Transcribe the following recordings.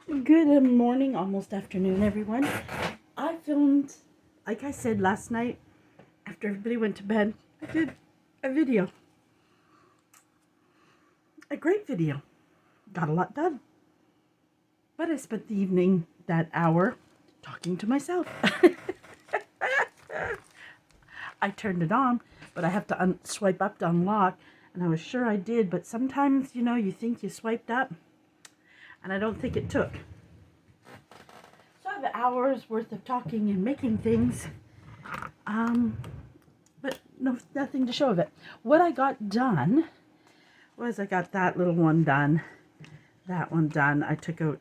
Good morning, almost afternoon, everyone. I filmed, like I said last night, after everybody went to bed, I did a video. A great video. Got a lot done. But I spent the evening, that hour, talking to myself. I turned it on, but I have to swipe up to unlock, and I was sure I did, but sometimes, you think you swiped up, and I don't think it took. So I have hours worth of talking and making things. But nothing to show of it. What I got done was I got that little one done, that one done. I took out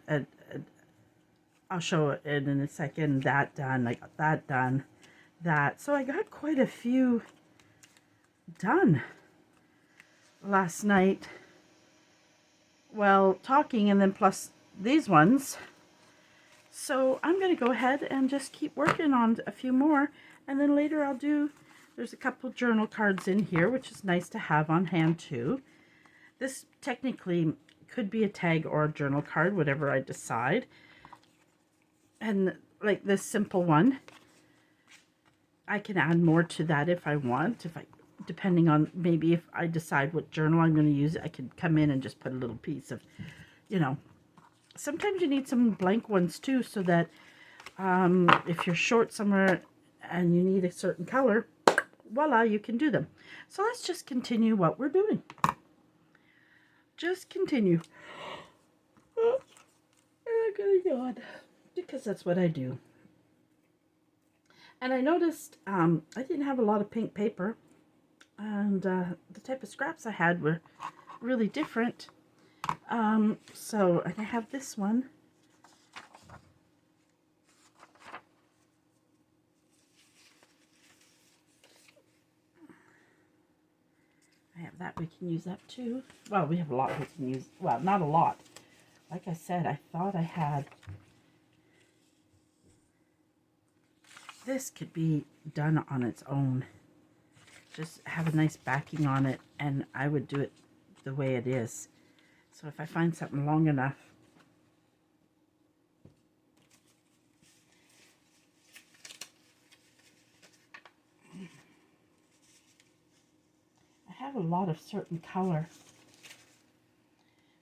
I'll show it in a second, that done. I got that done, that. So I got quite a few done last night. Well, talking, and then plus these ones. So I'm going to go ahead and just keep working on a few more, and then later I'll do, there's a couple journal cards in here, which is nice to have on hand too. This technically could be a tag or a journal card, whatever I decide. And like this simple one, I can add more to that if I want, depending on maybe if I decide what journal I'm going to use. I could come in and just put a little piece of, sometimes you need some blank ones too, so that if you're short somewhere and you need a certain color, voila, you can do them. So let's just continue what we're doing. Just continue. Oh, I'm gonna yawn because that's what I do. And I noticed I didn't have a lot of pink paper, and the type of scraps I had were really different. So I have this one. I have that. We can use that too. Well, we have a lot we can use. Well, not a lot. Like I said, I thought I had. This could be done on its own. Just have a nice backing on it, and I would do it the way it is. So if I find something long enough, I have a lot of certain color,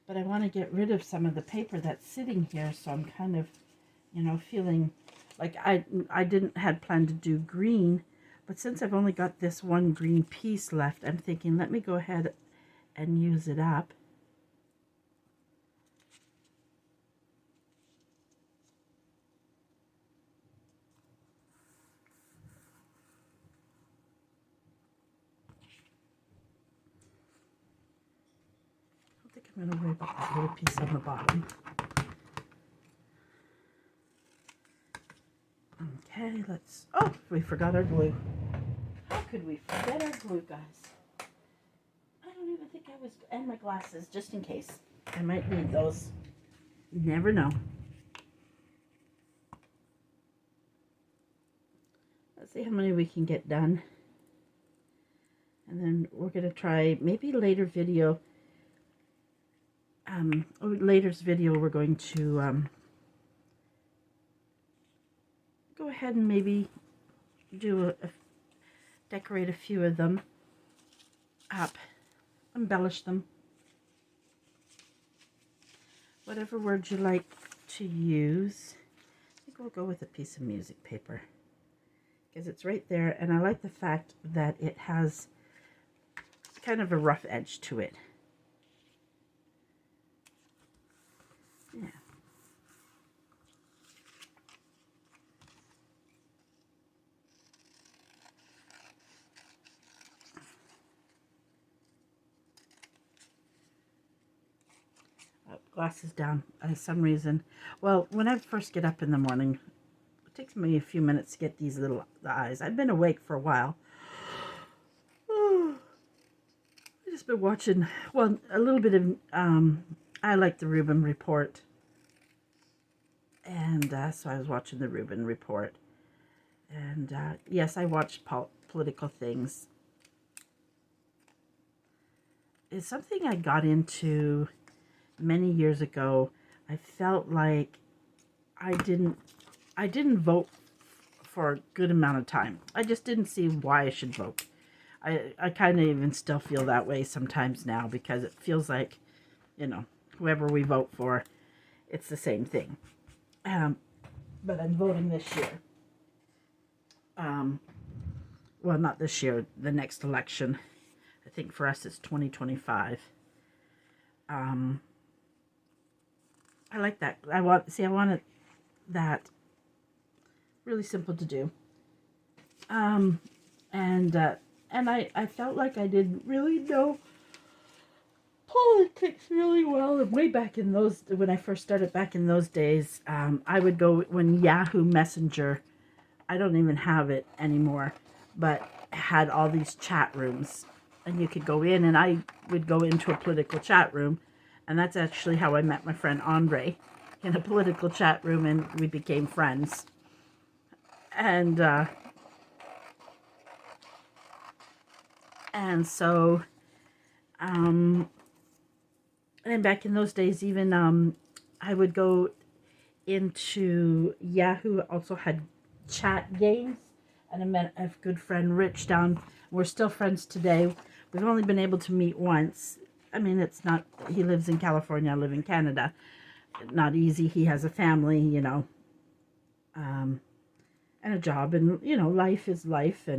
but I want to get rid of some of the paper that's sitting here, so I'm kind of, feeling like I had planned to do green, but since I've only got this one green piece left, I'm thinking, let me go ahead and use it up. I don't think I'm going to worry about that little piece on the bottom. Okay, oh, we forgot our glue. How could we forget our glue, guys? I don't even think I was, and my glasses, just in case. I might need those. You never know. Let's see how many we can get done. And then we're going to try, maybe later video, later's video, we're going to go ahead and maybe do decorate a few of them up, embellish them. Whatever word you like to use. I think we'll go with a piece of music paper, because it's right there, and I like the fact that it has kind of a rough edge to it. Yeah. Glasses down for some reason. Well, when I first get up in the morning, it takes me a few minutes to get these little eyes. I've been awake for a while. I've just been watching, well, a little bit of, I like the Rubin Report. And so I was watching the Rubin Report. And yes, I watch political things. It's something I got into many years ago. I felt like I didn't vote for a good amount of time. I just didn't see why I should vote. I kind of even still feel that way sometimes now, because it feels like, you know, whoever we vote for, it's the same thing. But I'm voting this year. Well, not this year, the next election. I think for us it's 2025. I like that. I wanted that really simple to do. And I felt like I didn't really know politics really well. And way back in those, when I first started back in those days, I would go when Yahoo Messenger, I don't even have it anymore, but had all these chat rooms, and you could go in, and I would go into a political chat room, and that's actually how I met my friend Andre, in a political chat room, and we became friends. And so, and back in those days, even I would go into Yahoo. Also had chat games, and I met a good friend Rich down. We're still friends today. We've only been able to meet once. I mean, it's not, he lives in California, I live in Canada. Not easy. He has a family, you know, and a job, and you know, life is life.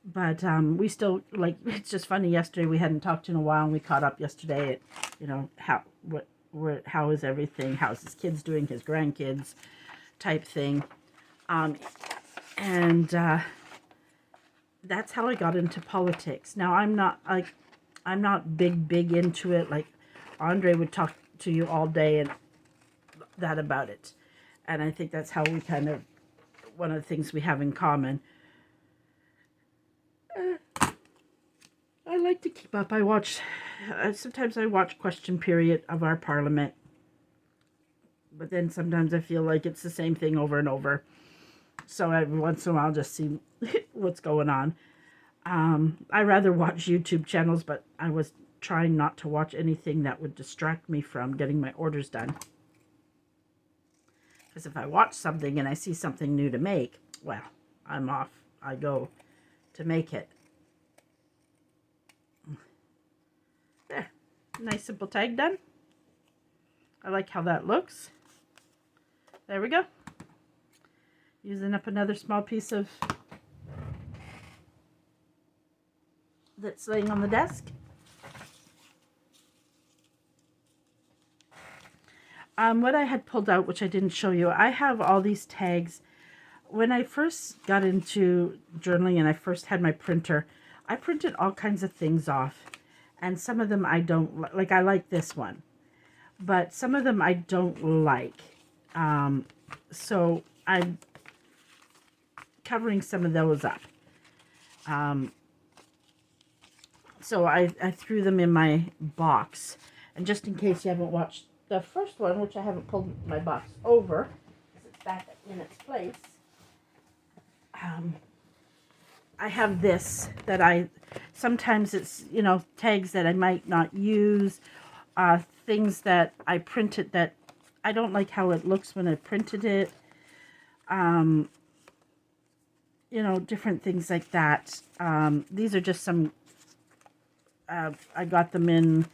But we still, like, it's just funny, yesterday we hadn't talked in a while, and we caught up yesterday at, you know, how is everything, how's his kids doing, his grandkids type thing. And that's how I got into politics. Now, I'm not big into it. Like, Andre would talk to you all day and that about it. And I think that's how we kind of, one of the things we have in common. I like to keep up. I watch, sometimes I watch Question Period of our Parliament. But then sometimes I feel like it's the same thing over and over. So every once in a while, I'll just see what's going on. I rather watch YouTube channels, but I was trying not to watch anything that would distract me from getting my orders done. Because if I watch something and I see something new to make, well, I'm off. I go to make it. There. Nice simple tag done. I like how that looks. There we go. Using up another small piece of that's laying on the desk. What I had pulled out, which I didn't show you, I have all these tags. When I first got into journaling and I first had my printer, I printed all kinds of things off. And some of them I don't like. I like this one. But some of them I don't like. So I'm covering some of those up. So I threw them in my box. And just in case you haven't watched the first one, which I haven't pulled my box over, because it's back in its place, I have this that sometimes it's, you know, tags that I might not use, things that I printed that I don't like how it looks when I printed it, you know, different things like that. These are just some, I got them in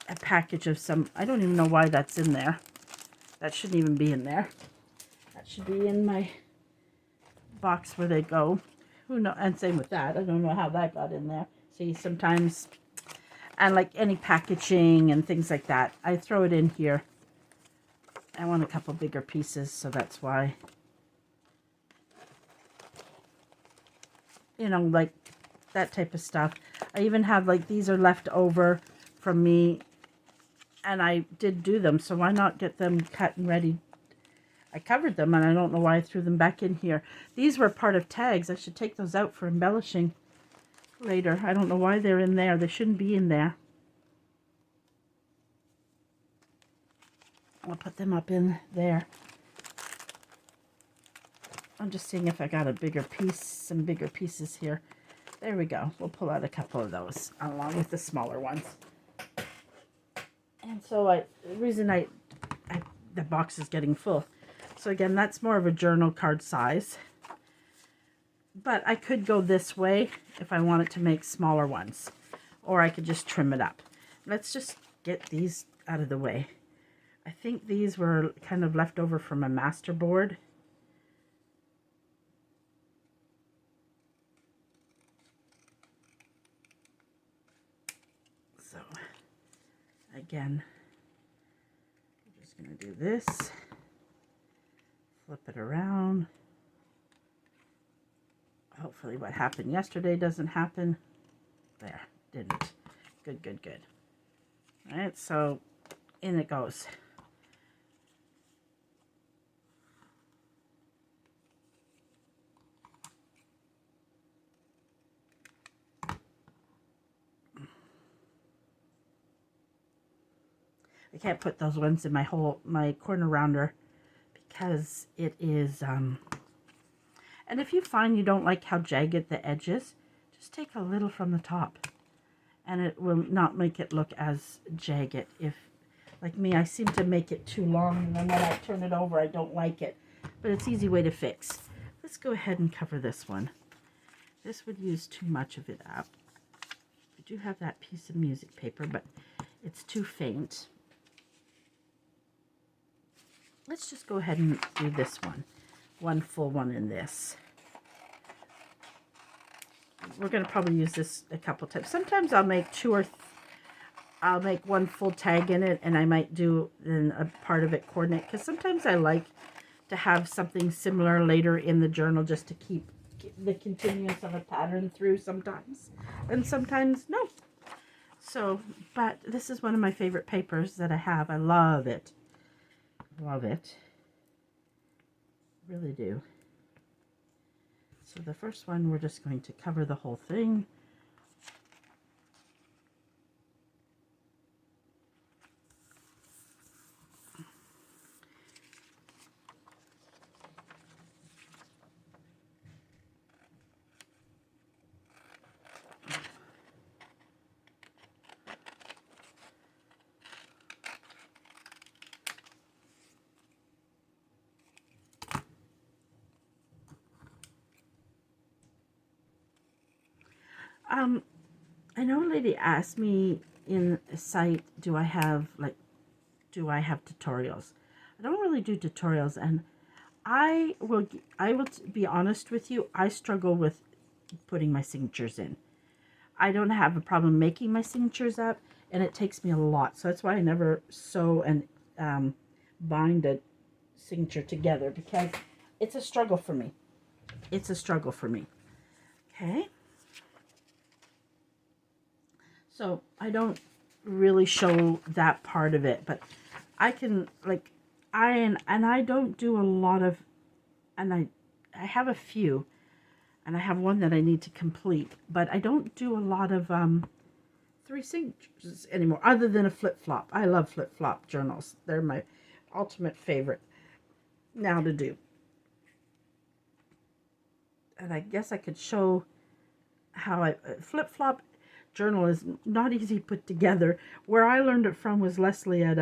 a package of some, I don't even know why that's in there. That shouldn't even be in there. That should be in my box where they go. Who knows? And same with that. I don't know how that got in there. See, sometimes, and like any packaging and things like that, I throw it in here. I want a couple bigger pieces, so that's why. You know, like that type of stuff. I even have, like, these are left over from me, and I did do them, so why not get them cut and ready? I covered them, and I don't know why I threw them back in here. These were part of tags. I should take those out for embellishing later. I don't know why they're in there. They shouldn't be in there. I'll put them up in there. I'm just seeing if I got a bigger piece, some bigger pieces here. There we go. We'll pull out a couple of those along with the smaller ones. And so the reason I the box is getting full. So again, that's more of a journal card size. But I could go this way if I wanted to make smaller ones. Or I could just trim it up. Let's just get these out of the way. I think these were kind of left over from a master board. So, again, I'm just going to do this. Flip it around. Hopefully what happened yesterday doesn't happen. There, didn't. Good, good, good. All right, so in it goes. I can't put those ones in my corner rounder because it is, and if you find you don't like how jagged the edge is, just take a little from the top and it will not make it look as jagged. If, like me, I seem to make it too long and then when I turn it over, I don't like it, but it's an easy way to fix. Let's go ahead and cover this one. This would use too much of it up. I do have that piece of music paper, but it's too faint. Let's just go ahead and do this one full one in this. We're going to probably use this a couple times. Sometimes I'll make I'll make one full tag in it, and I might do then a part of it coordinate, because sometimes I like to have something similar later in the journal just to keep the continuance of a pattern through sometimes, and sometimes no. So, but this is one of my favorite papers that I have. I love it. Love it. Really do. So the first one, we're just going to cover the whole thing. I know a lady asked me in a site, do I have tutorials? I don't really do tutorials, and I will be honest with you, I struggle with putting my signatures in. I don't have a problem making my signatures up, and it takes me a lot. So that's why I never sew and bind a signature together, because it's a struggle for me. It's a struggle for me. Okay. So I don't really show that part of it, but I can, like, I don't do a lot of, and I have a few, and I have one that I need to complete, but I don't do a lot of 3 signatures anymore, other than a flip-flop. I love flip-flop journals. They're my ultimate favorite now to do. And I guess I could show how I flip-flop journal is not easy put together. Where I learned it from was Leslie at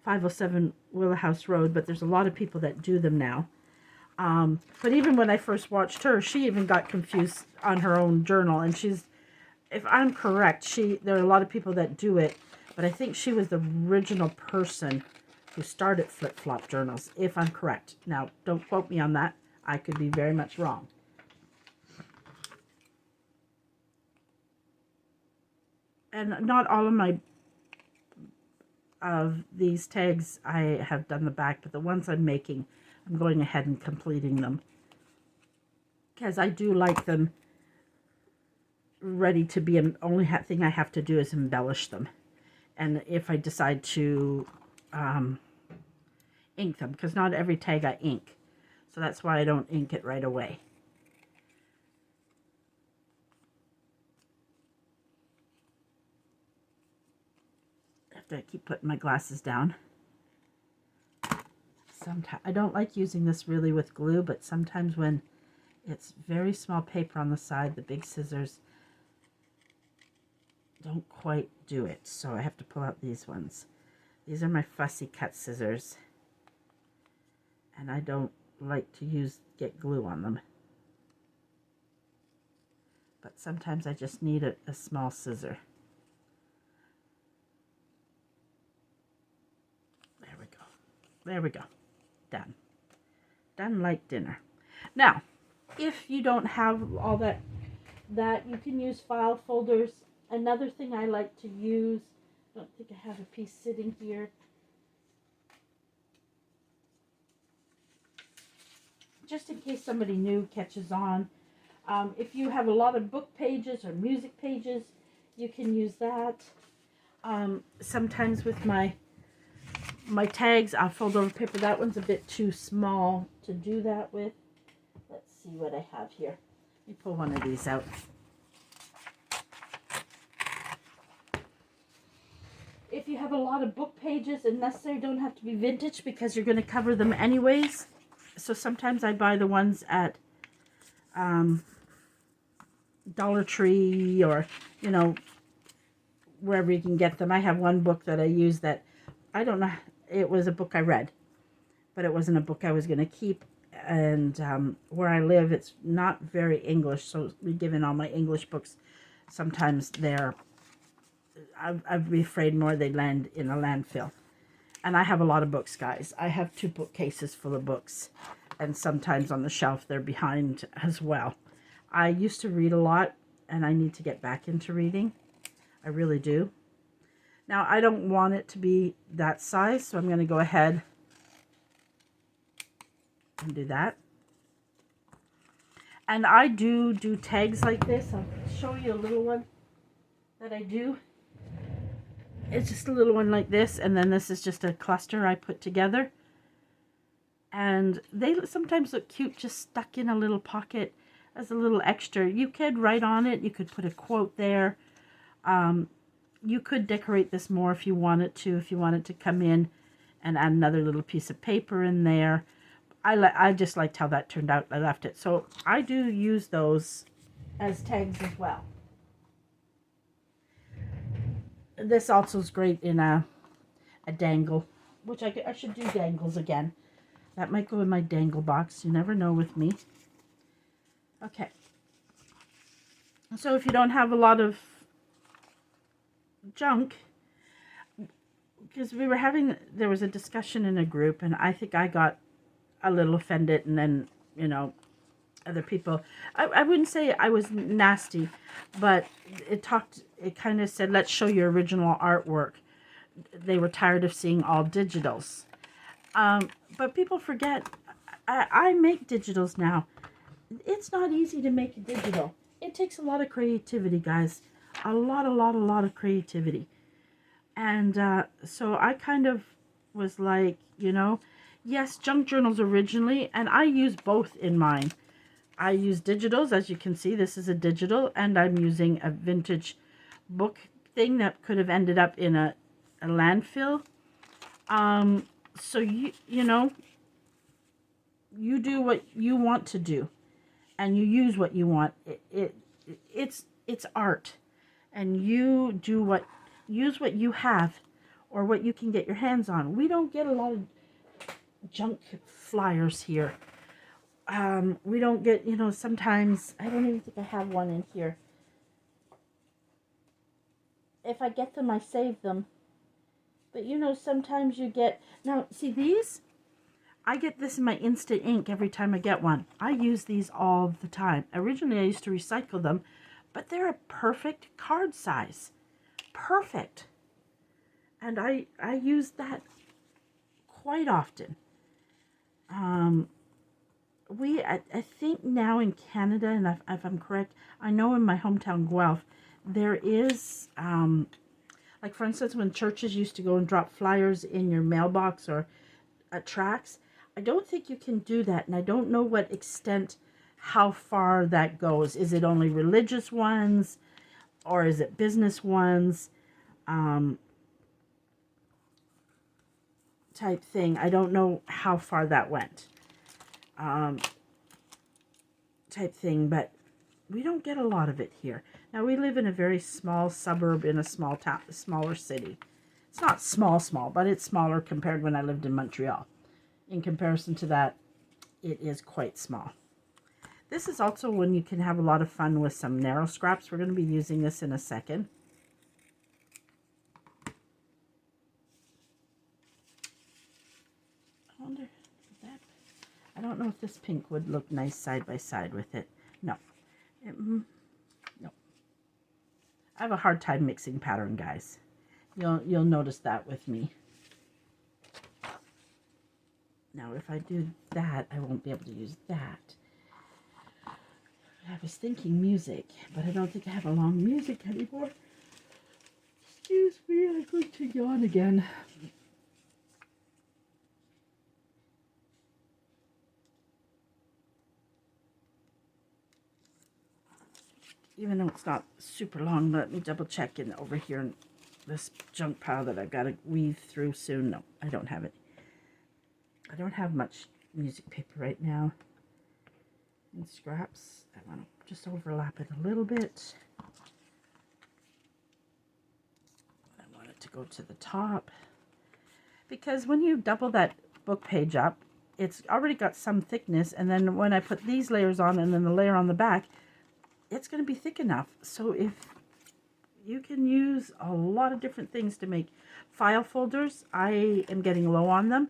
507 Willow House Road, but there's a lot of people that do them now. But even when I first watched her, she even got confused on her own journal, and she's, if I'm correct, there are a lot of people that do it, but I think she was the original person who started flip-flop journals, if I'm correct. Now, don't quote me on that. I could be very much wrong. And not all of these tags I have done the back, but the ones I'm making, I'm going ahead and completing them, because I do like them ready to be. Only thing I have to do is embellish them, and if I decide to ink them, because not every tag I ink, so that's why I don't ink it right away. I keep putting my glasses down. Sometimes I don't like using this really with glue, but sometimes when it's very small paper on the side, the big scissors don't quite do it, so I have to pull out these ones. These are my fussy cut scissors. and I don't like to get glue on them. But sometimes I just need a small scissor. There we go. There we go. Done. Done like dinner. Now, if you don't have all that you can use file folders. Another thing I like to use, I don't think I have a piece sitting here. Just in case somebody new catches on. If you have a lot of book pages or music pages, you can use that. Sometimes with my tags, I'll fold over paper. That one's a bit too small to do that with. Let's see what I have here. Let me pull one of these out. If you have a lot of book pages, and necessarily don't have to be vintage because you're going to cover them anyways. So sometimes I buy the ones at Dollar Tree or, you know, wherever you can get them. I have one book that I use that, I don't know, it was a book I read, but it wasn't a book I was going to keep. And where I live, it's not very English, so given all my English books, sometimes I'd be afraid more they'd land in a landfill. And I have a lot of books, guys. I have 2 bookcases full of books, and sometimes on the shelf they're behind as well. I used to read a lot, and I need to get back into reading. I really do. Now, I don't want it to be that size, so I'm going to go ahead and do that. And I do tags like this. I'll show you a little one that I do. It's just a little one like this, and then this is just a cluster I put together. And they sometimes look cute just stuck in a little pocket as a little extra. You could write on it. You could put a quote there. You could decorate this more if you wanted to. If you wanted to come in and add another little piece of paper in there. I just liked how that turned out. I left it. So I do use those as tags as well. This also is great in a dangle, which I should do dangles again. That might go in my dangle box. You never know with me. Okay. So if you don't have a lot of junk, because there was a discussion in a group, and I think I got a little offended, and then, you know, other people, I wouldn't say I was nasty, but it kind of said, let's show your original artwork. They were tired of seeing all digitals. But people forget, I make digitals now. It's not easy to make a digital. It takes a lot of creativity, guys. A lot of creativity. And so I kind of was like, you know, yes, junk journals originally, and I use both in mine. I use digitals, as you can see, this is a digital, and I'm using a vintage book thing that could have ended up in a landfill. So you know, you do what you want to do, and you use what you want. It's art, and you use what you have, or what you can get your hands on. We don't get a lot of junk flyers here. We don't get, you know, sometimes, I don't even think I have one in here. If I get them, I save them. But, you know, sometimes you get, now, see these? I get this in my instant ink every time I get one. I use these all the time. Originally, I used to recycle them, but they're a perfect card size. Perfect. And I use that quite often. I think now in Canada, and if I'm correct, I know in my hometown Guelph, there is, like for instance, when churches used to go and drop flyers in your mailbox or tracts, I don't think you can do that, and I don't know what extent, how far that goes. Is it only religious ones, or is it business ones, type thing? I don't know how far that went. Type thing, but we don't get a lot of it here. Now, we live in a very small suburb in a small town, smaller city. It's not small, but it's smaller compared when I lived in Montreal. in comparison to that, it is quite small. This is also when you can have a lot of fun with some narrow scraps. We're going to be using this in a second. I wonder if that, I don't know if this pink would look nice side by side with it. No. No. I have a hard time mixing pattern, guys. You'll notice that with me. Now, if I do that, I won't be able to use that. I was thinking music, but I don't think I have a long music anymore. Excuse me, I'm going to yawn again. Even though it's not super long, let me double check in over here in this junk pile that I've got to weave through soon. No, I don't have it. I don't have much music paper right now. And scraps, I want to just overlap it a little bit. I want it to go to the top. Because when you double that book page up, it's already got some thickness, and then when I put these layers on and then the layer on the back, it's going to be thick enough. So if you can use a lot of different things to make file folders, I am getting low on them.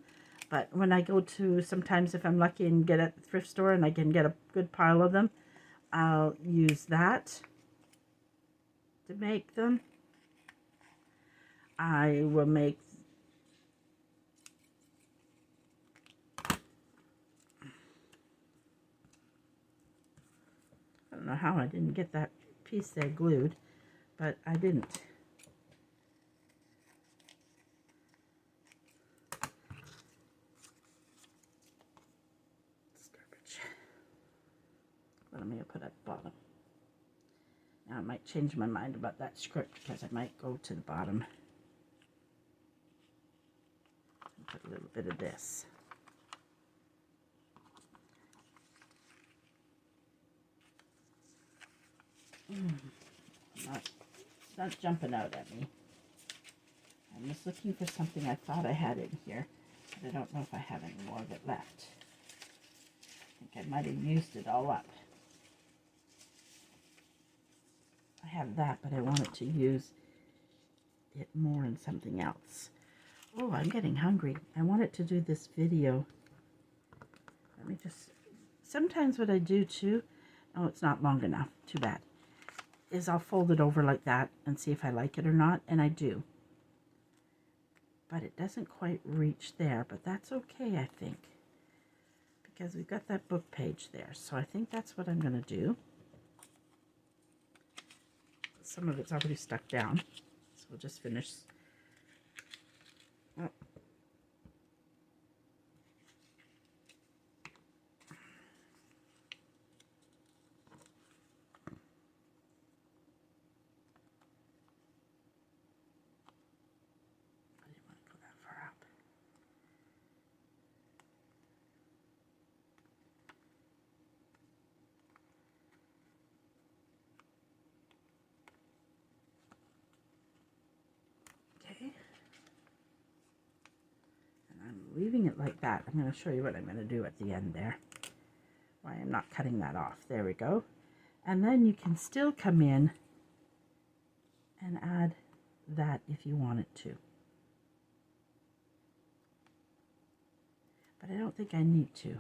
But when I go to, sometimes if I'm lucky and get at the thrift store and I can get a good pile of them, I'll use that to make them. I will make I don't know how I didn't get that piece there glued, but I didn't. What am I going to put at the bottom? Now I might change my mind about that script because I might go to the bottom and put a little bit of this. It's not jumping out at me. I'm just looking for something I thought I had in here, but I don't know if I have any more of it left. I think I might have used it all up. I have that, but I wanted to use it more in something else. Oh, I'm getting hungry. I wanted to do this video. Let me just, sometimes what I do too, oh, it's not long enough, too bad, is I'll fold it over like that and see if I like it or not, and I do. But it doesn't quite reach there, but that's okay, I think, because we've got that book page there. So I think that's what I'm going to do. Some of it's already stuck down, so we'll just finish. Oh. I didn't want to go that far up. Okay. Leaving it like that. I'm going to show you what I'm going to do at the end there. Why I'm not cutting that off. There we go. And then you can still come in and add that if you wanted to. But I don't think I need to.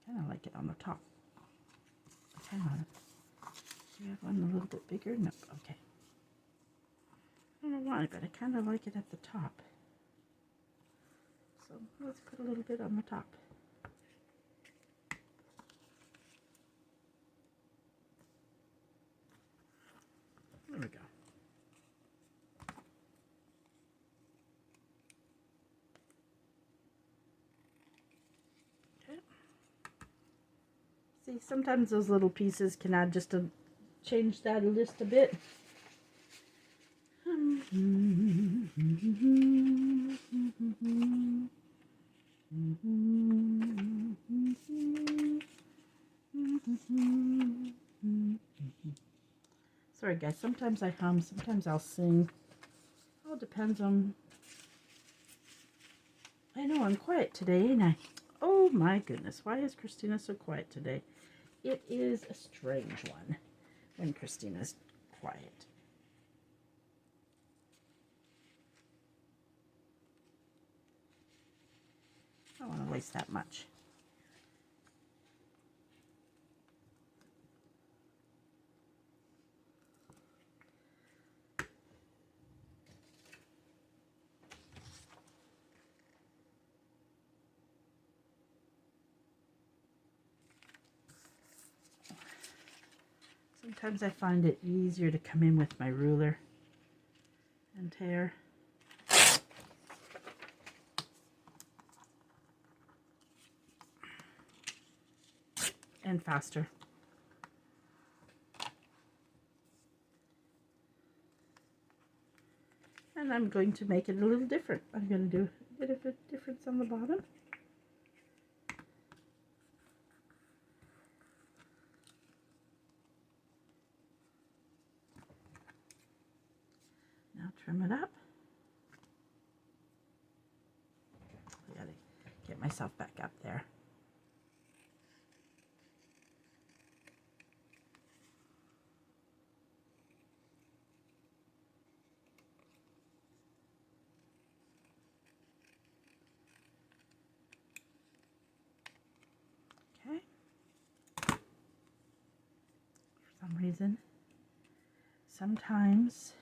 Kind of like it on the top. Hang on. Do you have one a little bit bigger? Nope. Okay. I don't know why, but I kind of like it at the top. So let's put a little bit on the top. There we go. Okay. See, sometimes those little pieces can add just to change that just a bit. Sorry guys, sometimes I hum, sometimes I'll sing. All depends on I know I'm quiet today, ain't I? Oh my goodness, why is Christina so quiet today? It is a strange one when Christina's quiet. I don't want to waste that much. Sometimes I find it easier to come in with my ruler and tear. And faster. And I'm going to make it a little different. I'm going to do a bit of a difference on the bottom. Now trim it up. I gotta get myself back up there. Okay. For some reason, sometimes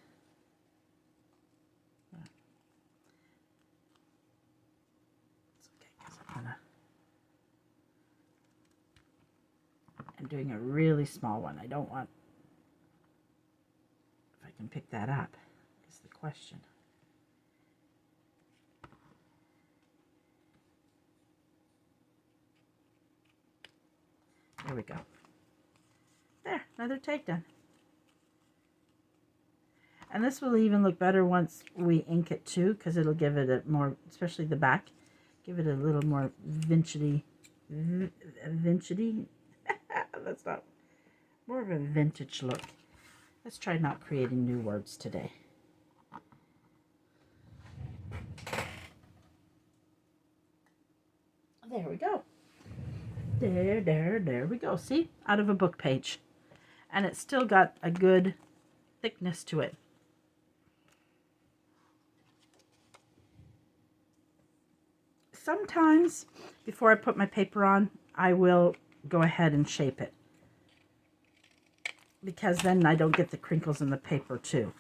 it's okay because I'm doing a really small one. I don't want, if I can pick that up is the question. There we go. There, another take done. And this will even look better once we ink it too, because it'll give it a more, especially the back, give it a little more vintagey. That's not, more of a vintage look. Let's try not creating new words today. There we go. There we go. See? Out of a book page. And it's still got a good thickness to it. Sometimes, before I put my paper on, I will go ahead and shape it. Because then I don't get the crinkles in the paper too.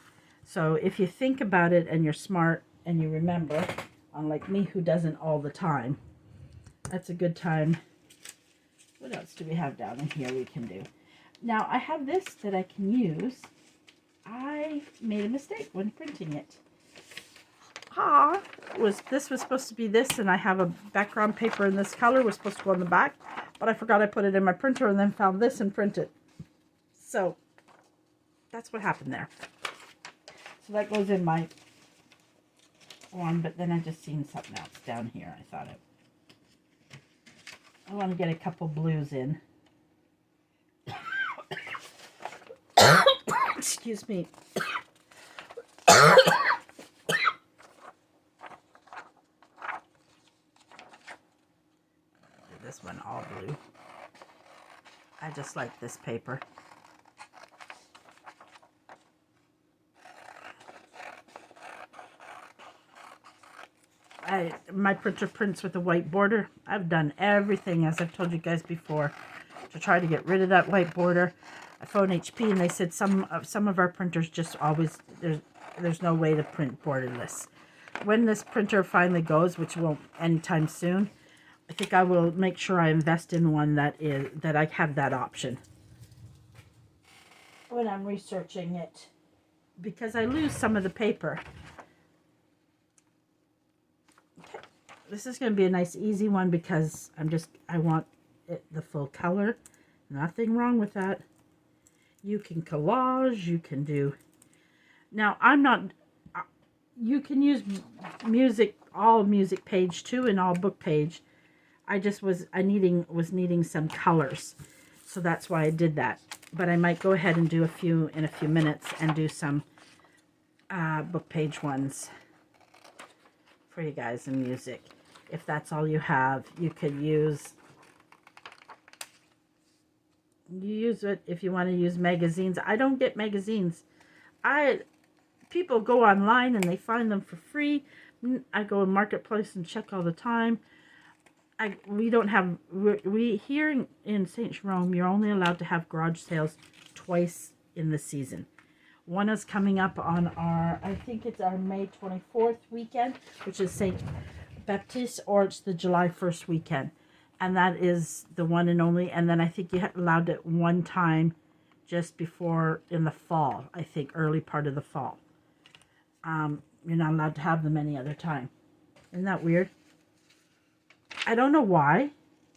So if you think about it and you're smart and you remember, unlike me who doesn't all the time, that's a good time. What else do we have down in here we can do? Now I have this that I can use. I made a mistake when printing it. This was supposed to be this, and I have a background paper in this color was supposed to go on the back, but I forgot I put it in my printer and then found this and printed. So that's what happened there. So that goes in my one, but then I just seen something else down here. I thought I want to get a couple blues in. Excuse me. This one all blue. I just like this paper. My printer prints with a white border. I've done everything, as I've told you guys before, to try to get rid of that white border. I phoned HP and they said some of our printers just always, there's no way to print borderless. When this printer finally goes, which won't anytime soon, I think I will make sure I invest in one that I have that option when I'm researching it, because I lose some of the paper. Okay. This is going to be a nice easy one because I want it the full color. Nothing wrong with that. You can collage, you can do. Now you can use all music page too and all book page. I just was needing some colors, so that's why I did that. But I might go ahead and do a few in a few minutes and do some book page ones for you guys in music. if that's all you have. You could use it if you want to use magazines. I don't get magazines. People go online and they find them for free. I go in Marketplace and check all the time. We don't have, we here in St. Jerome, you're only allowed to have garage sales twice in the season. One is coming up on I think it's our May 24th weekend, which is St. Baptiste, or it's the July 1st weekend. And that is the one and only. And then I think you allowed it one time just before in the fall, I think early part of the fall. You're not allowed to have them any other time. Isn't that weird? I don't know why.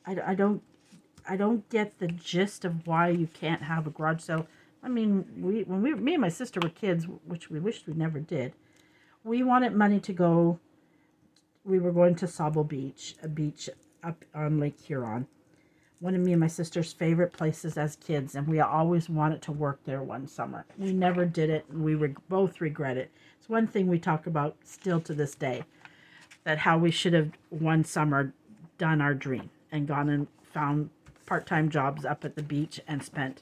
I don't get the gist of why you can't have a garage sale. I mean, me and my sister were kids, which we wished we never did. We wanted money to go. We were going to Sable Beach, a beach up on Lake Huron. One of me and my sister's favorite places as kids, and we always wanted to work there one summer. We never did it, and we both regret it. It's one thing we talk about still to this day, that how we should have one summer done our dream and gone and found part-time jobs up at the beach and spent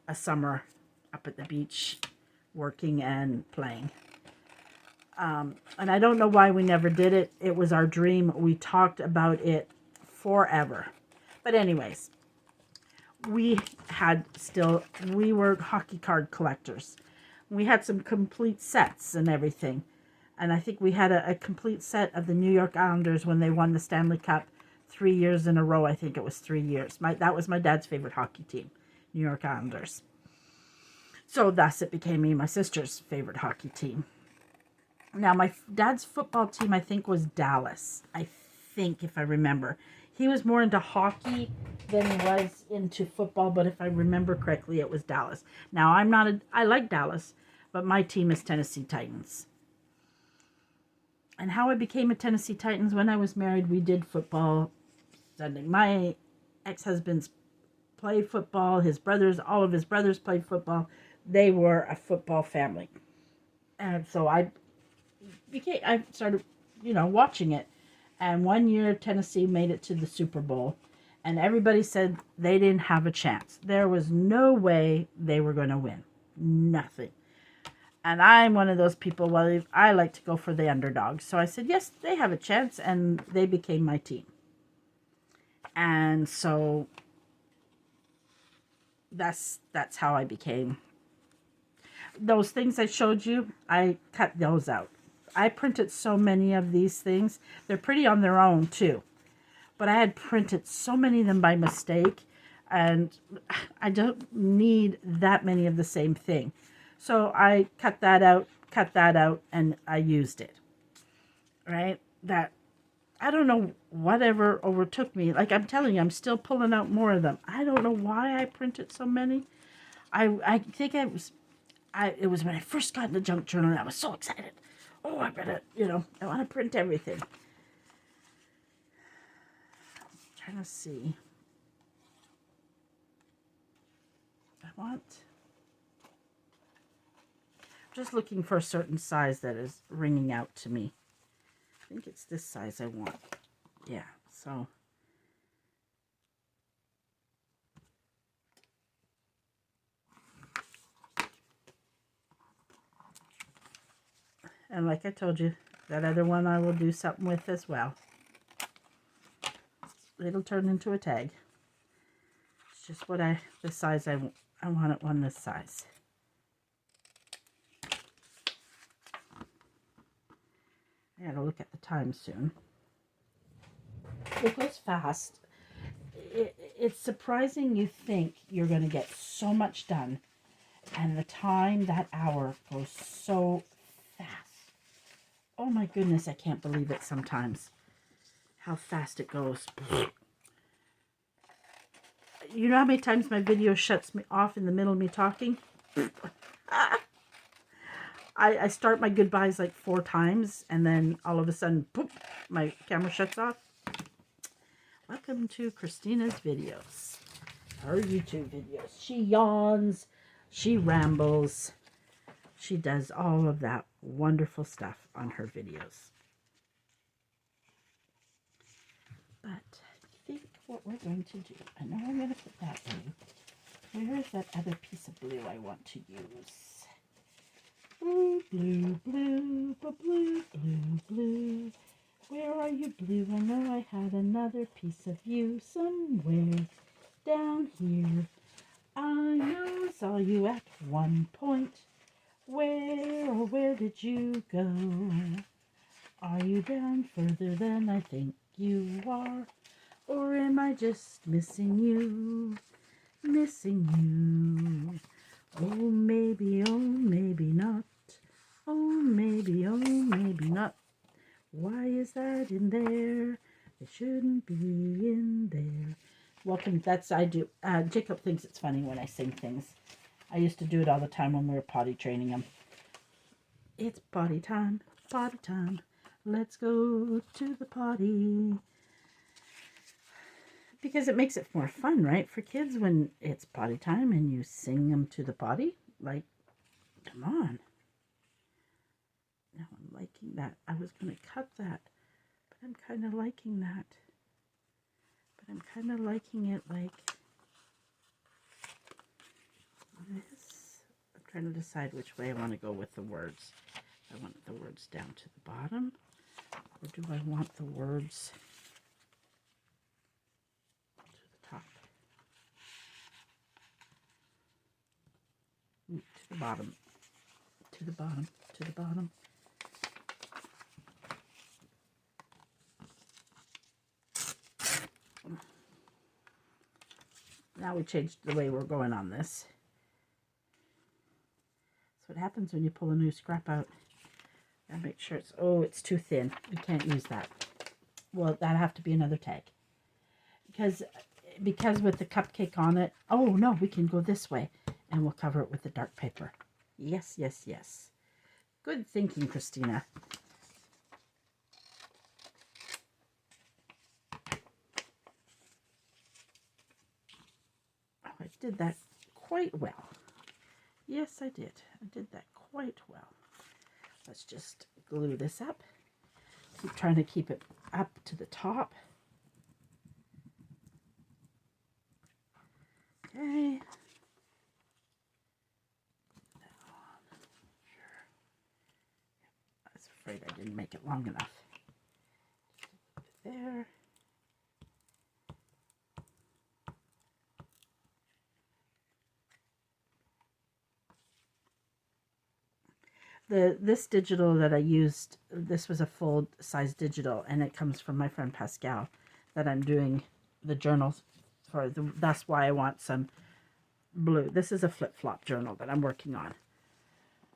a summer up at the beach working and playing. And I don't know why we never did it. It was our dream. We talked about it forever. But anyways, we were hockey card collectors. We had some complete sets and everything. And I think we had a complete set of the New York Islanders when they won the Stanley Cup 3 years in a row. I think it was 3 years. That was my dad's favorite hockey team, New York Islanders. So thus it became me and my sister's favorite hockey team. Now my dad's football team, I think, was Dallas. I think, if I remember. He was more into hockey than he was into football, but if I remember correctly, it was Dallas. Now I like Dallas, but my team is Tennessee Titans. And how I became a Tennessee Titans, when I was married, we did football Sunday. My ex-husband's played football. All of his brothers played football. They were a football family. And so I started, watching it. And one year Tennessee made it to the Super Bowl. And everybody said they didn't have a chance. There was no way they were going to win. Nothing. And I'm one of those people, well, I like to go for the underdogs. So I said, yes, they have a chance. And they became my team. And so that's how I became. Those things I showed you, I cut those out. I printed so many of these things. They're pretty on their own too. But I had printed so many of them by mistake. And I don't need that many of the same thing. So I cut that out, and I used it. Right? I don't know whatever overtook me. Like I'm telling you, I'm still pulling out more of them. I don't know why I printed so many. I think it was when I first got in the junk journal, and I was so excited. Oh, I better, I want to print everything. I'm trying to see. I'm just looking for a certain size that is ringing out to me. I think it's this size I want. Yeah, so. And like I told you, that other one I will do something with as well. It'll turn into a tag. It's just the size I want it one this size. I gotta look at the time soon. It goes fast. It's surprising you think you're going to get so much done. And the time, that hour, goes so fast. Oh my goodness, I can't believe it sometimes. How fast it goes. You know how many times my video shuts me off in the middle of me talking? I start my goodbyes like 4 times, and then all of a sudden, boop, my camera shuts off. Welcome to Christina's videos. Her YouTube videos. She yawns. She rambles. She does all of that wonderful stuff on her videos. But I think what we're going to do, I know I'm going to put that blue. Where is that other piece of blue I want to use? Blue, blue, blue, blue, blue, blue. Where are you, blue? I know I had another piece of you somewhere down here. I know I saw you at one point. Where, oh, where did you go? Are you down further than I think you are? Or am I just missing you? Missing you. Oh, maybe not. Oh, maybe not. Why is that in there? It shouldn't be in there. Welcome, that's, I do. Jacob thinks it's funny when I sing things. I used to do it all the time when we were potty training him. It's potty time, potty time. Let's go to the potty. Because it makes it more fun, right? For kids when it's potty time and you sing them to the potty. Like, come on. Now I'm liking that. I was going to cut that, but I'm kind of liking that. But I'm kind of liking it like this. I'm trying to decide which way I want to go with the words. I want the words down to the bottom, or do I want the words to the top? To the bottom. To the bottom. To the bottom. Now we changed the way we're going on this. That's what happens when you pull a new scrap out. And make sure it's, oh, it's too thin. We can't use that. Well, that'll have to be another tag. Because with the cupcake on it, oh no, we can go this way. And we'll cover it with the dark paper. Yes, yes, yes. Good thinking, Christina. Oh, I did that quite well. Yes, I did. I did that quite well. Let's just glue this up. Keep trying to keep it up to the top. Okay. I was afraid I didn't make it long enough. There. This digital that I used, this was a full size digital, and it comes from my friend Pascal that I'm doing the journals for. That's why I want some blue. This is a flip-flop journal that I'm working on,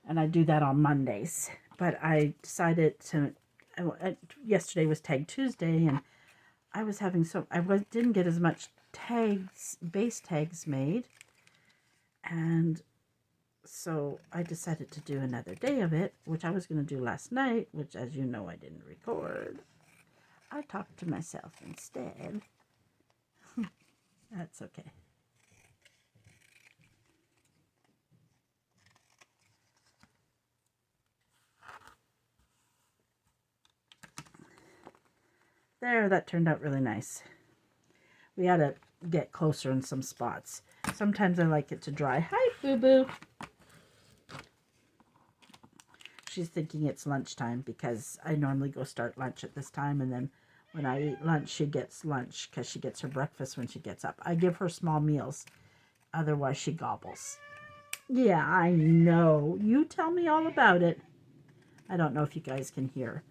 and I do that on Mondays. But I decided to, yesterday was Tag Tuesday, and I was having didn't get as much base tags made, and so I decided to do another day of it, which I was going to do last night, which, as you know, I didn't record. I talked to myself instead. That's okay. There, that turned out really nice. We had to get closer in some spots. Sometimes I like it to dry. Hi, Boo-Boo. She's thinking it's lunchtime because I normally go start lunch at this time, and then when I eat lunch, she gets lunch because she gets her breakfast when she gets up. I give her small meals, otherwise she gobbles. Yeah, I know. You tell me all about it. I don't know if you guys can hear.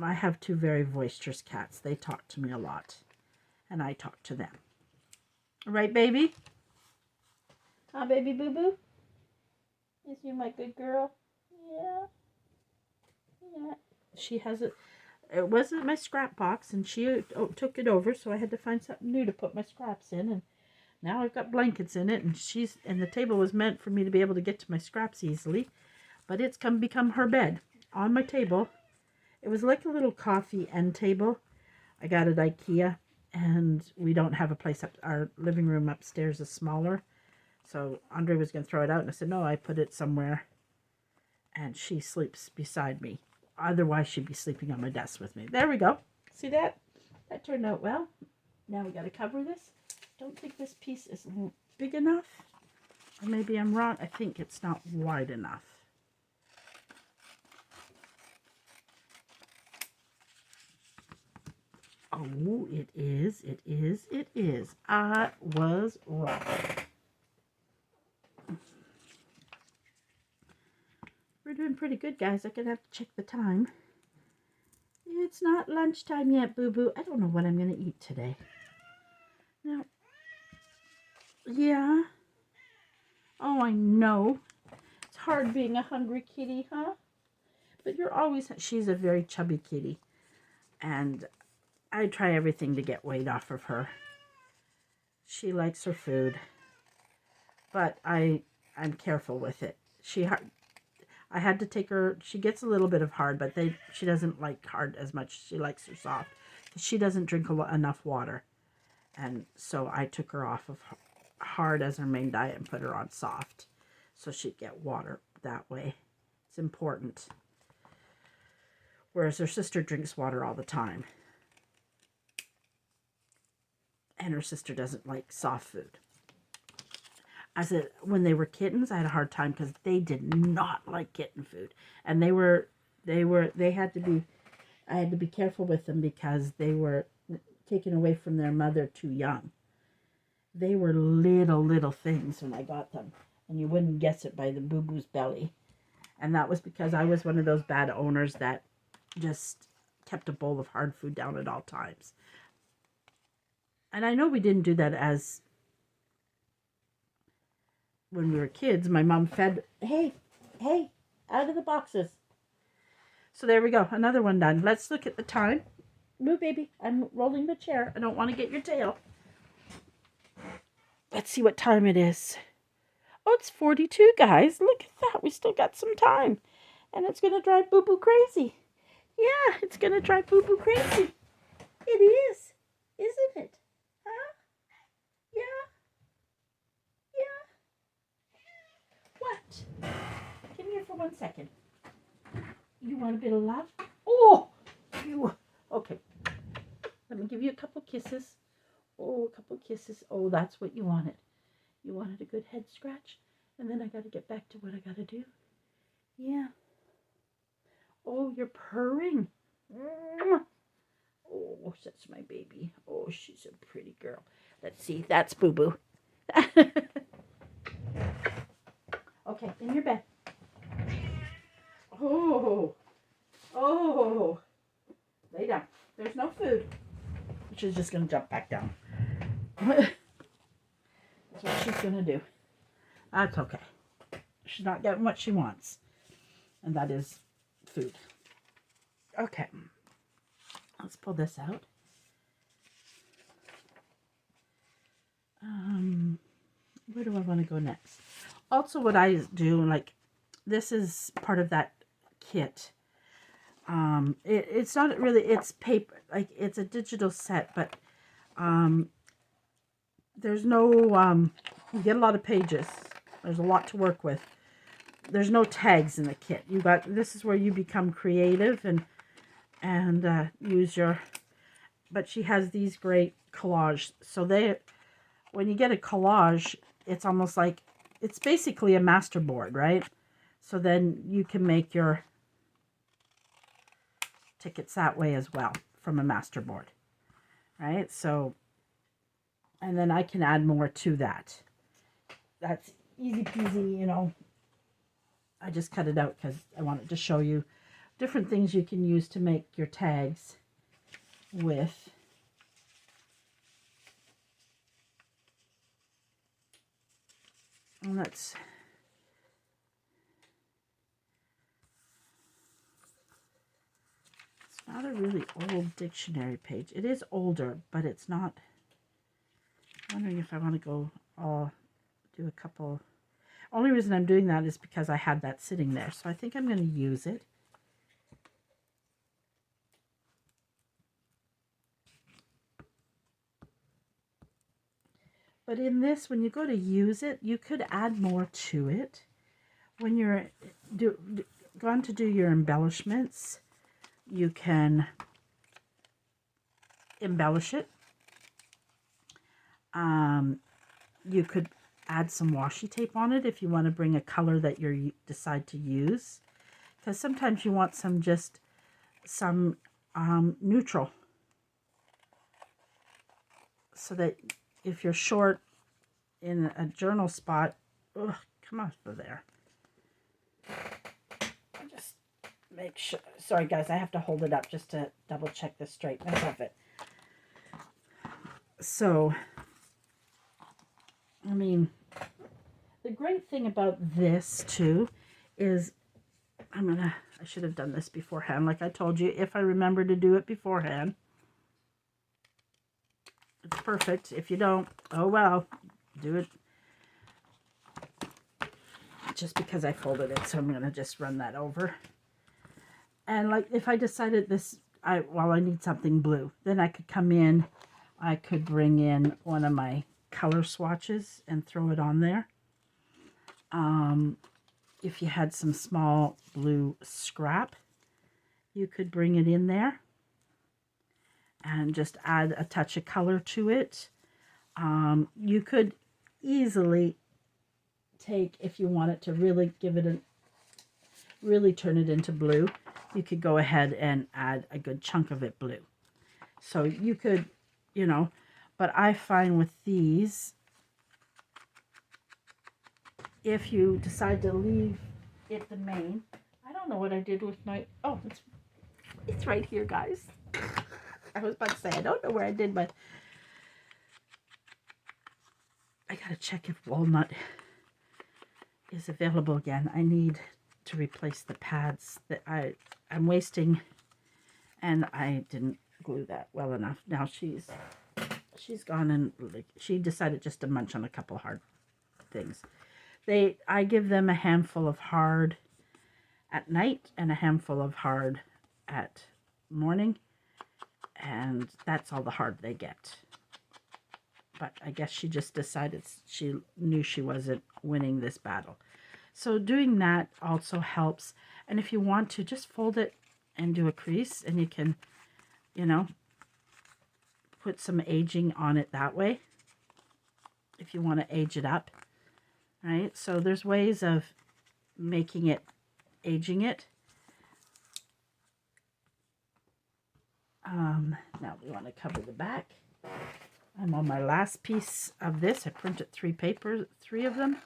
I have two very boisterous cats. They talk to me a lot, and I talk to them. Right, baby? Huh, baby boo-boo? Is you my good girl? Yeah. Yeah. She has it. It wasn't my scrap box, and she took it over, so I had to find something new to put my scraps in, and now I've got blankets in it, and the table was meant for me to be able to get to my scraps easily, but it's become her bed on my table. It was like a little coffee end table. I got it at IKEA, and we don't have a place up. Our living room upstairs is smaller, so Andre was going to throw it out, and I said, no, I put it somewhere, and she sleeps beside me Otherwise, she'd be sleeping on my desk with me. There we go. See that? That turned out well. Now we got to cover this. Don't think this piece is big enough. Or maybe I'm wrong. I think it's not wide enough. Oh, it is. It is. It is. I was wrong. We're doing pretty good, guys. I'm going to have to check the time. It's not lunchtime yet, boo-boo. I don't know what I'm going to eat today. Now, yeah. Oh, I know. It's hard being a hungry kitty, huh? But you're always... She's a very chubby kitty. And I try everything to get weight off of her. She likes her food. But I'm careful with it. I had to take her... She gets a little bit of hard, but she doesn't like hard as much. She likes her soft. She doesn't drink enough water. And so I took her off of hard as her main diet and put her on soft. So she'd get water that way. It's important. Whereas her sister drinks water all the time. And her sister doesn't like soft food. When they were kittens, I had a hard time because they did not like kitten food. And I had to be careful with them because they were taken away from their mother too young. They were little things when I got them. And you wouldn't guess it by the boo-boo's belly. And that was because I was one of those bad owners that just kept a bowl of hard food down at all times. And I know we didn't do that as when we were kids. My mom fed, hey, out of the boxes. So there we go. Another one done. Let's look at the time. Move, baby. I'm rolling the chair. I don't want to get your tail. Let's see what time it is. Oh, it's 42, guys. Look at that. We still got some time. And it's going to drive Boo Boo crazy. Yeah, it's going to drive Boo Boo crazy. It is. Isn't it? Huh? Yeah. Yeah. What? Come here for 1 second. You want a bit of love? Oh! Okay. Let me give you a couple kisses. Oh, a couple kisses. Oh, that's what you wanted. You wanted a good head scratch? And then I got to get back to what I got to do. Yeah. Oh, you're purring. Oh, that's my baby. Oh, she's a pretty girl. Let's see. That's Boo Boo. Okay, in your bed. Oh. Lay down. There's no food. She's just going to jump back down. That's what she's going to do. That's okay. She's not getting what she wants. And that is food. Okay. Let's pull this out. Where do I want to go next? Also, what I do, like, this is part of that kit. It's not really, it's paper, like, it's a digital set, but there's no, you get a lot of pages. There's a lot to work with. There's no tags in the kit. This is where you become creative and use your, but she has these great collage. So when you get a collage, it's almost like, it's basically a masterboard, right? So then you can make your tickets that way as well from a masterboard, right? So, and then I can add more to that. That's easy peasy, you know. I just cut it out because I wanted to show you different things you can use to make your tags with. And it's not a really old dictionary page. It is older, but it's not. I'm wondering if I want to go do a couple. Only reason I'm doing that is because I had that sitting there. So I think I'm going to use it. But in this, when you go to use it, you could add more to it. When you're gone to do your embellishments, you can embellish it. You could add some washi tape on it if you want to bring a color that you decide to use, because sometimes you want some neutral, so that if you're short in a journal spot, ugh, come off of there. Just make sure. Sorry guys, I have to hold it up just to double check the straightness of it. So, I mean, the great thing about this too is I should have done this beforehand. Like I told you, if I remember to do it beforehand, it's perfect. If you don't, oh well, do it. Just because I folded it, so I'm going to just run that over. And like if I decided I need something blue, then I could come in, I could bring in one of my color swatches and throw it on there. If you had some small blue scrap, you could bring it in there and just add a touch of color to it. You could easily take, if you want it to really give it really turn it into blue, you could go ahead and add a good chunk of it blue. So you could, but I find with these, if you decide to leave it the main, I don't know what I did with my, oh, it's right here, guys. I was about to say, I don't know where I did, but I gotta check if walnut is available again. I need to replace the pads that I'm wasting, and I didn't glue that well enough. Now she's gone, and she decided just to munch on a couple hard things. I give them a handful of hard at night and a handful of hard at morning, and that's all the hard they get. But I guess she just decided she knew she wasn't winning this battle. So doing that also helps. And if you want to, just fold it and do a crease, and you can, put some aging on it that way if you want to age it up. Right? So there's ways of making it, aging it. Now we want to cover the back. I'm on my last piece of this. I printed 3 of them.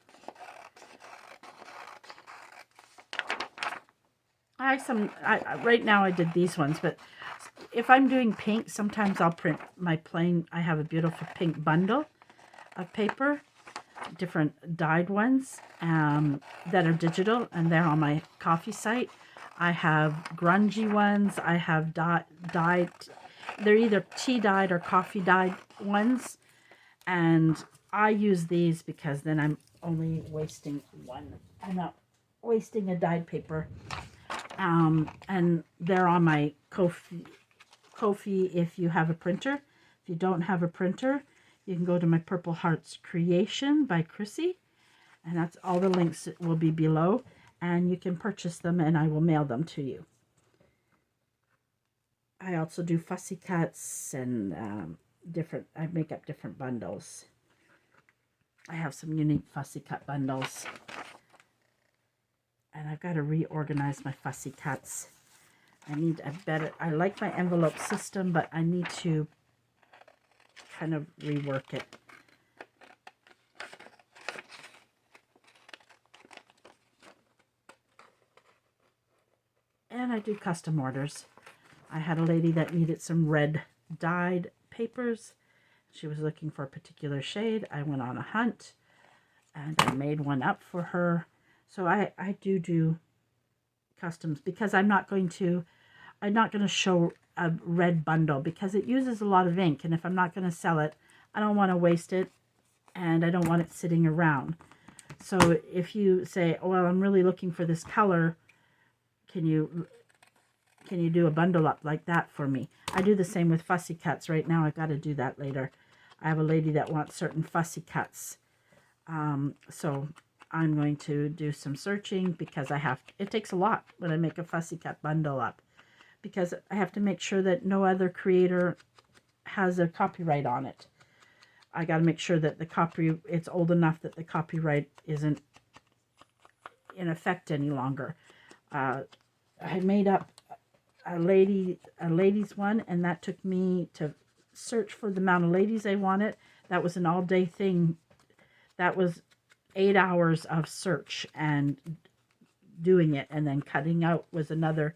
Right now I did these ones, but if I'm doing pink, sometimes I'll print my plain. I have a beautiful pink bundle of paper, different dyed ones that are digital, and they're on my coffee site. I have grungy ones. I have dyed. They're either tea dyed or coffee dyed ones, and I use these because then I'm only wasting one. I'm not wasting a dyed paper. And they're on my Ko-fi if you have a printer. If you don't have a printer, you can go to my Purple Hearts Creation by Chrissy, and that's all the links will be below, and you can purchase them and I will mail them to you. I also do fussy cuts and I make up different bundles. I have some unique fussy cut bundles. And I've got to reorganize my fussy cuts. I like my envelope system, but I need to kind of rework it. And I do custom orders. I had a lady that needed some red dyed papers. She was looking for a particular shade. I went on a hunt and I made one up for her. So I do customs because I'm not going to show a red bundle because it uses a lot of ink, and if I'm not going to sell it, I don't want to waste it, and I don't want it sitting around. So if you say, oh, well, I'm really looking for this color, can you do a bundle up like that for me? I do the same with fussy cuts. Right now I've got to do that later. I have a lady that wants certain fussy cuts. So I'm going to do some searching because it takes a lot when I make a fussy cut bundle up. because I have to make sure that no other creator has a copyright on it. I got to make sure that it's old enough that the copyright isn't in effect any longer. I made up a ladies one, and that took me to search for the amount of ladies I wanted. That was an all-day thing. That was 8 hours of search and doing it, and then cutting out was another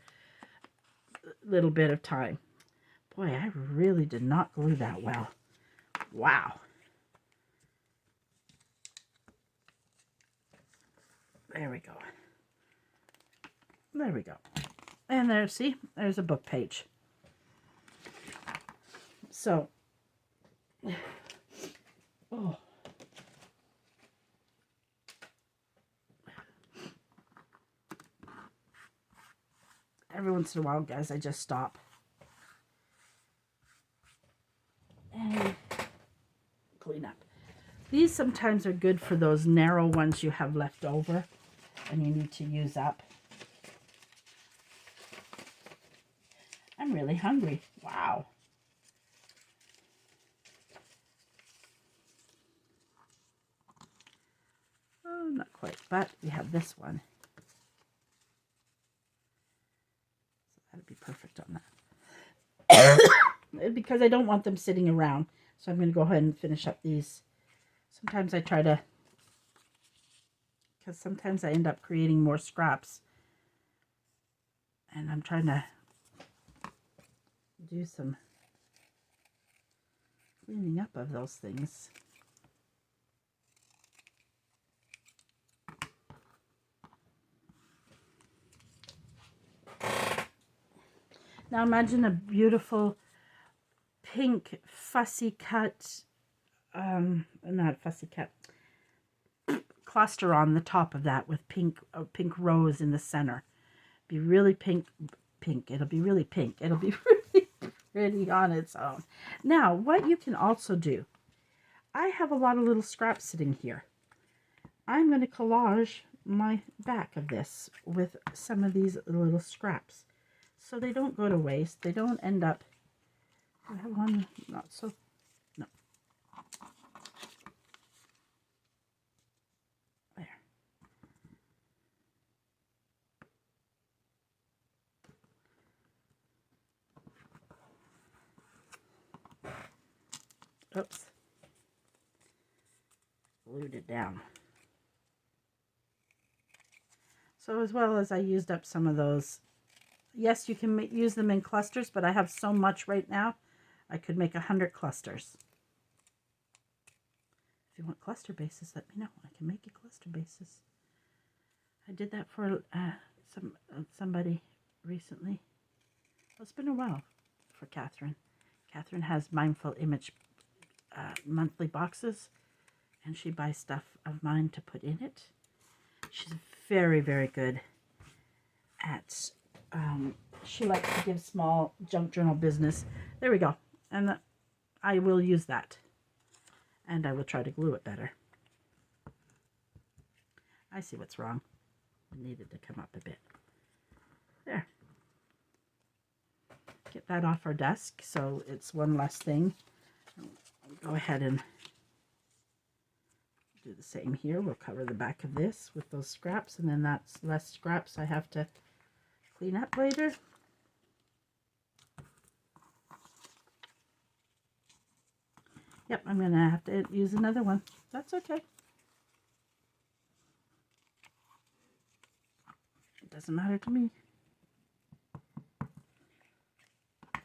little bit of time. Boy, I really did not glue that well. Wow. There we go. There we go. And there, see, there's a book page. So, oh. Every once in a while, guys, I just stop. And clean up. These sometimes are good for those narrow ones you have left over and you need to use up. I'm really hungry. Wow. Oh, not quite, but we have this one. So that'd be perfect on that. Because I don't want them sitting around. So I'm going to go ahead and finish up these. Sometimes I try to, because sometimes I end up creating more scraps. And I'm trying to do some cleaning up of those things. Now imagine a beautiful pink fussy cut, not fussy cut, cluster on the top of that with pink rose in the center. Be really pink. It'll be really pink. It'll be really pretty on its own. Now, what you can also do, I have a lot of little scraps sitting here. I'm going to collage my back of this with some of these little scraps, so they don't go to waste. They don't end up. I have one not so. No. There. Oops. Glued it down. So as well as I used up some of those. Yes, you can use them in clusters, but I have so much right now, I could make 100 clusters. If you want cluster bases, let me know. I can make you cluster bases. I did that for somebody recently. Well, it's been a while for Catherine. Catherine has Mindful Image monthly boxes, and she buys stuff of mine to put in it. She's very, very good at, she likes to give small junk journal business. There we go. And I will use that. And I will try to glue it better. I see what's wrong. It needed to come up a bit. There. Get that off our desk so it's one less thing. I'll go ahead and do the same here. We'll cover the back of this with those scraps, and then that's less scraps I have to clean up later. Yep, I'm going to have to use another one. That's okay. It doesn't matter to me. I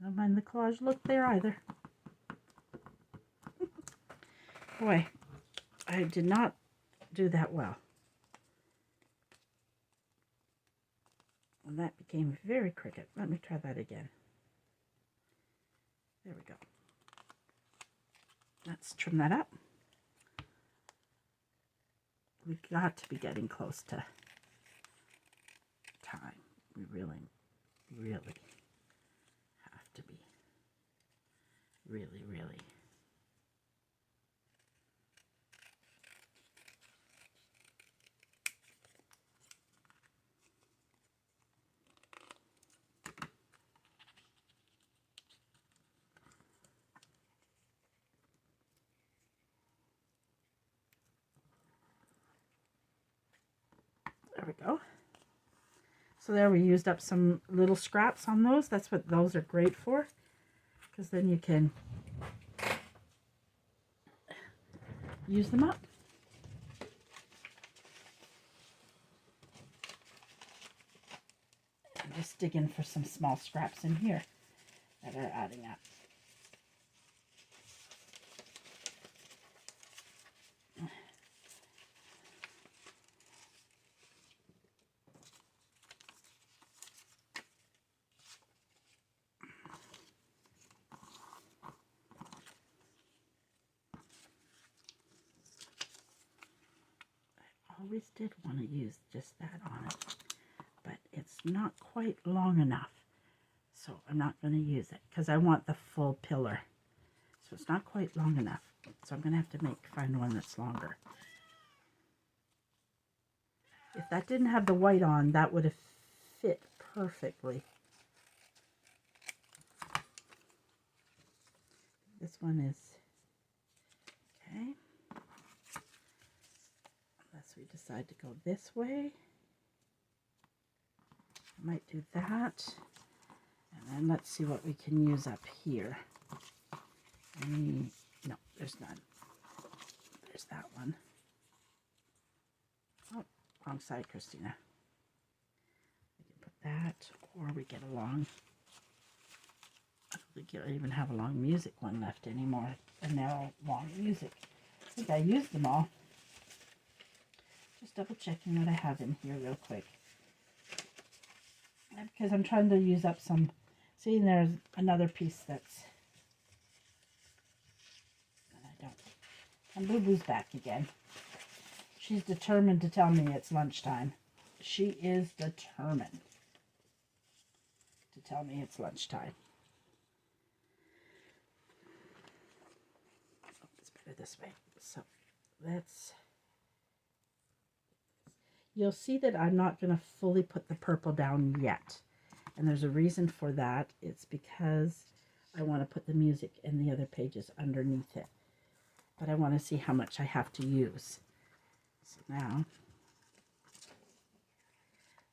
don't mind the collage look there either. Boy, I did not do that well. And that became very crooked. Let me try that again. There we go. Let's trim that up. We've got to be getting close to time. We really, really have to be. Really, really. There we go. So there we used up some little scraps on those. That's what those are great for, because then you can use them up. I'm just digging for some small scraps in here that are adding up. Always did want to use just that on it, but it's not quite long enough, so I'm not going to use it because I want the full pillar. So it's not quite long enough, so I'm going to have to find one that's longer. If that didn't have the white on, that would have fit perfectly. This one is okay. Unless we decide to go this way. I might do that. And then let's see what we can use up here. No, there's none. There's that one. Oh, wrong side, Christina. We can put that, or we get a long. I don't think you'll even have a long music one left anymore. A narrow, long music. I think I used them all. Just double checking what I have in here real quick. Because I'm trying to use up some. See, there's another piece that's. And I don't. And Boo Boo's back again. She's determined to tell me it's lunchtime. She is determined to tell me it's lunchtime. Oh, it's better this way. So let's. You'll see that I'm not going to fully put the purple down yet. And there's a reason for that. It's because I want to put the music and the other pages underneath it. But I want to see how much I have to use. So now,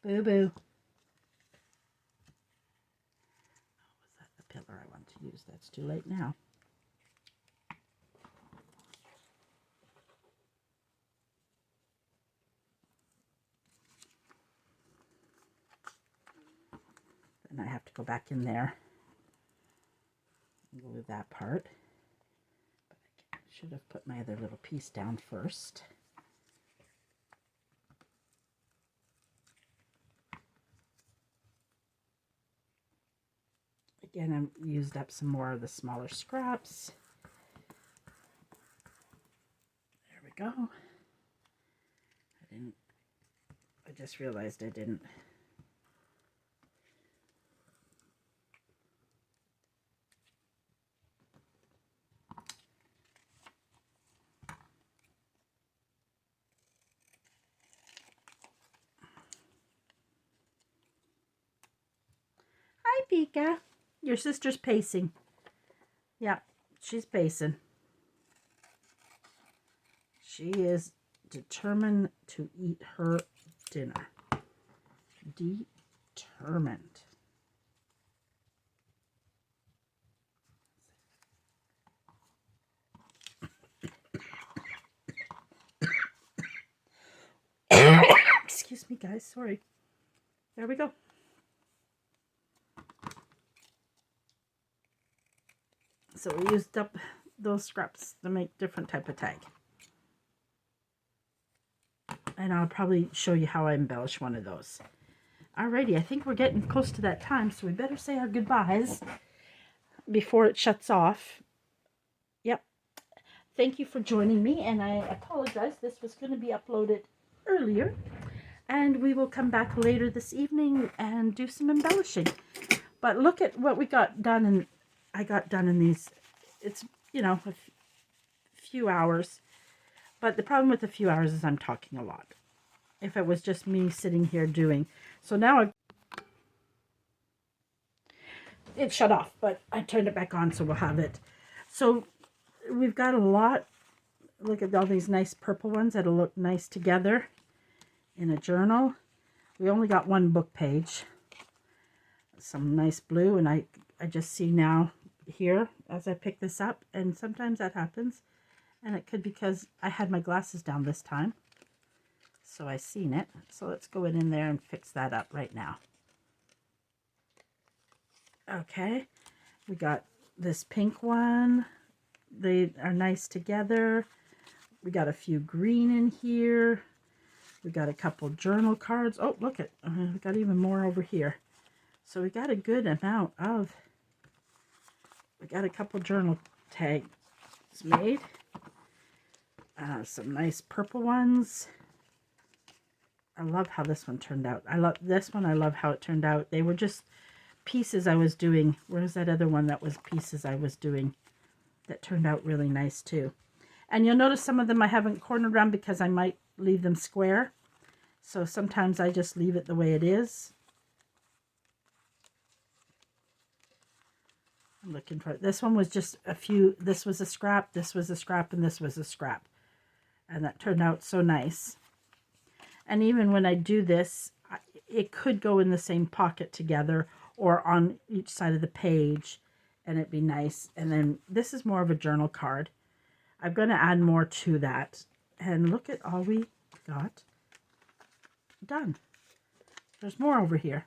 Boo Boo. Oh, was that the pillar I want to use? That's too late now. And I have to go back in there and glue that part. But I should have put my other little piece down first. Again, I used up some more of the smaller scraps. There we go. I just realized I didn't. Hi, Pika. Your sister's pacing. Yeah, she's pacing. She is determined to eat her dinner. Determined. Excuse me, guys. Sorry. There we go. So we used up those scraps to make different type of tag. And I'll probably show you how I embellish one of those. Alrighty, I think we're getting close to that time, so we better say our goodbyes before it shuts off. Yep. Thank you for joining me, and I apologize. This was going to be uploaded earlier. And we will come back later this evening and do some embellishing. But look at what we got done, and I got done in these. It's, you know, a few hours. But the problem with a few hours is I'm talking a lot. If it was just me sitting here doing. So now it shut off, but I turned it back on, so we'll have it. So we've got a lot. Look at all these nice purple ones that'll look nice together. in a journal. We only got one book page. Some nice blue, and I just see now here as I pick this up, and sometimes that happens, and it could be because I had my glasses down this time, so I seen it. So let's go in there and fix that up right now. Okay, we got this pink one. They are nice together. We got a few green in here. We got a couple journal cards. Oh, look at, we got even more over here. So we got a good amount of, we got a couple journal tags made. Some nice purple ones. I love how this one turned out. I love this one. I love how it turned out. They were just pieces I was doing. Where's that other one that was pieces I was doing that turned out really nice too? And you'll notice some of them I haven't cornered around because I might leave them square. So sometimes I just leave it the way it is. I'm looking for it. This one was just a few. This was a scrap, this was a scrap, and this was a scrap. And that turned out so nice. And even when I do this, it could go in the same pocket together or on each side of the page, and it'd be nice. And then this is more of a journal card. I'm going to add more to that. And look at all we got done. There's more over here.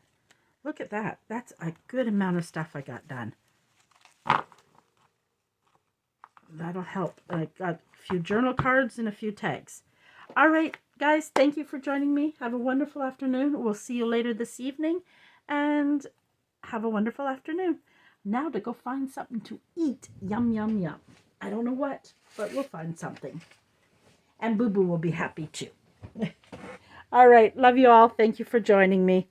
Look at that. That's a good amount of stuff I got done. That'll help. I got a few journal cards and a few tags. All right, guys, thank you for joining me. Have a wonderful afternoon. We'll see you later this evening, and have a wonderful afternoon. Now to go find something to eat. Yum, yum, yum. I don't know what, but we'll find something. And Boo Boo will be happy too. All right, love you all. Thank you for joining me.